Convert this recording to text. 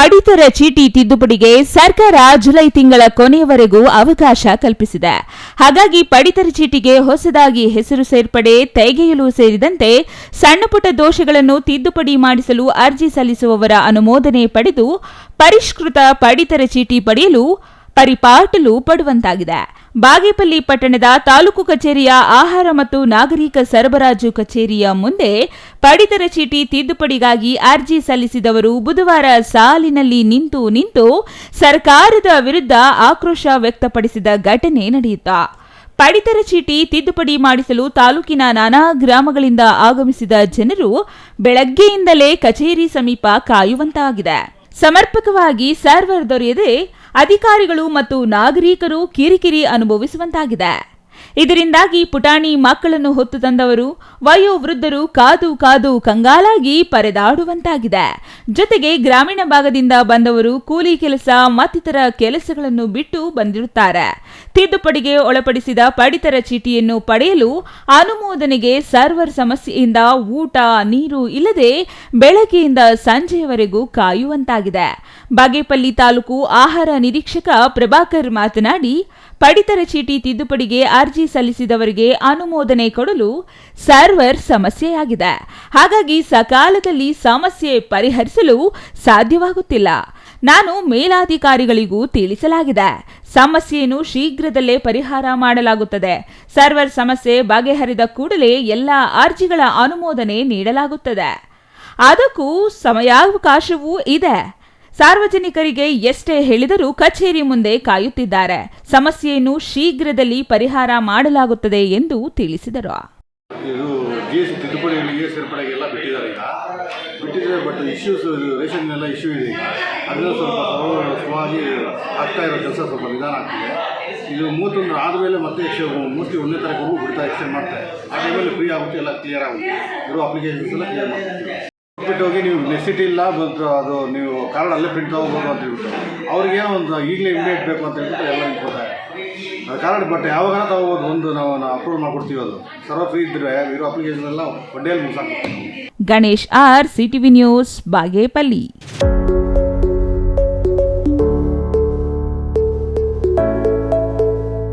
ಪಡಿತರ ಚೀಟಿ ತಿದ್ದುಪಡಿಗೆ ಸರ್ಕಾರ ಜುಲೈ ತಿಂಗಳ ಕೊನೆಯವರೆಗೂ ಅವಕಾಶ ಕಲ್ಪಿಸಿದೆ. ಹಾಗಾಗಿ ಪಡಿತರ ಚೀಟಿಗೆ ಹೊಸದಾಗಿ ಹೆಸರು ಸೇರ್ಪಡೆ, ತೆಗೆಯಲು ಸೇರಿದಂತೆ ಸಣ್ಣಪುಟ್ಟ ದೋಷಗಳನ್ನು ತಿದ್ದುಪಡಿ ಮಾಡಿಸಲು ಅರ್ಜಿ ಸಲ್ಲಿಸುವವರ ಅನುಮೋದನೆ ಪಡೆದು ಪರಿಷ್ಕೃತ ಪಡಿತರ ಚೀಟಿ ಪಡೆಯಲು ಪರಿಪಾಟಲು ಪಡುವಂತಾಗಿದೆ. ಬಾಗೇಪಲ್ಲಿ ಪಟ್ಟಣದ ತಾಲೂಕು ಕಚೇರಿಯ ಆಹಾರ ಮತ್ತು ನಾಗರಿಕ ಸರಬರಾಜು ಕಚೇರಿಯ ಮುಂದೆ ಪಡಿತರ ಚೀಟಿ ತಿದ್ದುಪಡಿಗಾಗಿ ಅರ್ಜಿ ಸಲ್ಲಿಸಿದವರು ಬುಧವಾರ ಸಾಲಿನಲ್ಲಿ ನಿಂತು ಸರ್ಕಾರದ ವಿರುದ್ಧ ಆಕ್ರೋಶ ವ್ಯಕ್ತಪಡಿಸಿದ ಘಟನೆ ನಡೆಯಿತು. ಪಡಿತರ ಚೀಟಿ ತಿದ್ದುಪಡಿ ಮಾಡಿಸಲು ತಾಲೂಕಿನ ನಾನಾ ಗ್ರಾಮಗಳಿಂದ ಆಗಮಿಸಿದ ಜನರು ಬೆಳಗ್ಗೆಯಿಂದಲೇ ಕಚೇರಿ ಸಮೀಪ ಕಾಯುವಂತಾಗಿದೆ. ಸಮರ್ಪಕವಾಗಿ ಸರ್ವರ್ ದೊರೆಯದೆ ಅಧಿಕಾರಿಗಳು ಮತ್ತು ನಾಗರಿಕರು ಕಿರಿಕಿರಿ ಅನುಭವಿಸುವಂತಾಗಿದೆ. ಇದರಿಂದಾಗಿ ಪುಟಾಣಿ ಮಕ್ಕಳನ್ನು ಹೊತ್ತು ತಂದವರು, ವಯೋವೃದ್ಧರು ಕಾದು ಕಂಗಾಲಾಗಿ ಪರದಾಡುವಂತಾಗಿದೆ. ಜೊತೆಗೆ ಗ್ರಾಮೀಣ ಭಾಗದಿಂದ ಬಂದವರು ಕೂಲಿ ಕೆಲಸ ಮತ್ತಿತರ ಕೆಲಸಗಳನ್ನು ಬಿಟ್ಟು ಬಂದಿರುತ್ತಾರೆ. ತಿದ್ದುಪಡಿಗೆ ಒಳಪಡಿಸಿದ ಪಡಿತರ ಚೀಟಿಯನ್ನು ಪಡೆಯಲು ಅನುಮೋದನೆಗೆ ಸರ್ವರ್ ಸಮಸ್ಯೆಯಿಂದ ಊಟ ನೀರು ಇಲ್ಲದೆ ಬೆಳಗ್ಗೆಯಿಂದ ಸಂಜೆಯವರೆಗೂ ಕಾಯುವಂತಾಗಿದೆ. ಬಾಗೇಪಲ್ಲಿ ತಾಲೂಕು ಆಹಾರ ನಿರೀಕ್ಷಕ ಪ್ರಭಾಕರ್ ಮಾತನಾಡಿ, ಪಡಿತರ ಚೀಟಿ ತಿದ್ದುಪಡಿಗೆ ಅರ್ಜಿ ಸಲ್ಲಿಸಿದವರಿಗೆ ಅನುಮೋದನೆ ಕೊಡಲು ಸರ್ವರ್ ಸಮಸ್ಯೆಯಾಗಿದೆ. ಹಾಗಾಗಿ ಸಕಾಲದಲ್ಲಿ ಸಮಸ್ಯೆ ಪರಿಹರಿಸಲು ಸಾಧ್ಯವಾಗುತ್ತಿಲ್ಲ. ನಾನು ಮೇಲಾಧಿಕಾರಿಗಳಿಗೂ ತಿಳಿಸಲಾಗಿದೆ. ಸಮಸ್ಯೆಯನ್ನು ಶೀಘ್ರದಲ್ಲೇ ಪರಿಹಾರ ಮಾಡಲಾಗುತ್ತದೆ. ಸರ್ವರ್ ಸಮಸ್ಯೆ ಬಗೆಹರಿದ ಕೂಡಲೇ ಎಲ್ಲ ಅರ್ಜಿಗಳ ಅನುಮೋದನೆ ನೀಡಲಾಗುತ್ತದೆ. ಅದಕ್ಕೂ ಸಮಯಾವಕಾಶವೂ ಇದೆ. ಸಾರ್ವಜನಿಕರಿಗೆ ಎಷ್ಟೇ ಹೇಳಿದರೂ ಕಚೇರಿ ಮುಂದೆ ಕಾಯುತ್ತಿದ್ದಾರೆ. ಸಮಸ್ಯೆಯನ್ನು ಶೀಘ್ರದಲ್ಲಿ ಪರಿಹಾರ ಮಾಡಲಾಗುತ್ತದೆ ಎಂದು ತಿಳಿಸಿದರು. ಇದು GST ತಿದ್ದುಪಡಿಗಳಿಗೆ ಸೇರ್ಪಡೆಗೆಲ್ಲ ಬಿಟ್ಟಿದ್ದಾರೆ. ಬಟ್ ಇಶ್ಯೂಸ್ ರೇಷನ್ನೆಲ್ಲ ಇಶ್ಯೂ ಇದೆ. ಅದನ್ನು ಸ್ವಲ್ಪ ಸುಲಭವಾಗಿ ಆಗ್ತಾ ಇರೋ ಕೆಲಸ ಸ್ವಲ್ಪ ನಿಧಾನ ಆಗ್ತಿದೆ. ಇದು 31 ಆದಮೇಲೆ ಮತ್ತೆ ಮೋಸ್ಟ್ಲಿ 1ನೇ ತಾರೀಕು ಬಿಡ್ತಾ ಎಕ್ಸ್ಟೆಂಡ್ ಮಾಡ್ತಾರೆ. ಆ ಟೈಮಲ್ಲಿ ಫ್ರೀ ಆಗುತ್ತೆ, ಎಲ್ಲ ಕ್ಲಿಯರ್ ಆಗುತ್ತೆ. ಇರೋ ಅಪ್ಲಿಕೇಶನ್ಸ್ ಎಲ್ಲ ಕ್ಲಿಯರ್ ಮಾಡ್ತೀವಿ. ಹೋಗಿ ನೀವು ನೆಸಿಟಿ ಇಲ್ಲ, ಅದು ನೀವು ಕಾರ್ಡ್ ಅಲ್ಲೇ ಪ್ರಿಂಟ್ ತಗೋಬೋದು ಅಂತ ಹೇಳ್ಬಿಟ್ಟು ಅವ್ರಿಗೇನೋ ಒಂದು ಈಗಲೇ ಇಮಿಡಿಯೇಟ್ ಬೇಕು ಅಂತ ಹೇಳ್ಬಿಟ್ಟು ಎಲ್ಲ ಕೊಡ್ತಾರೆ ಕಾರ್ಡ್. ಬಟ್ ಯಾವಾಗ ತಗೋಬೋದು, ನಾವು ಅಪ್ರೂವ್ ಮಾಡ್ಕೊಡ್ತೀವಿ. ಅದು ಸರ್ವ ಫ್ರೀ ಇದ್ದರೆ ಇರೋ ಅಪ್ಲಿಕೇಶನ್ ಎಲ್ಲ ಒಡ್ಡೆಯಲ್ಲಿ ಮುಗಿಸಾಕ್ತೀವಿ. Ganesh R, CTV news, Bagepalli.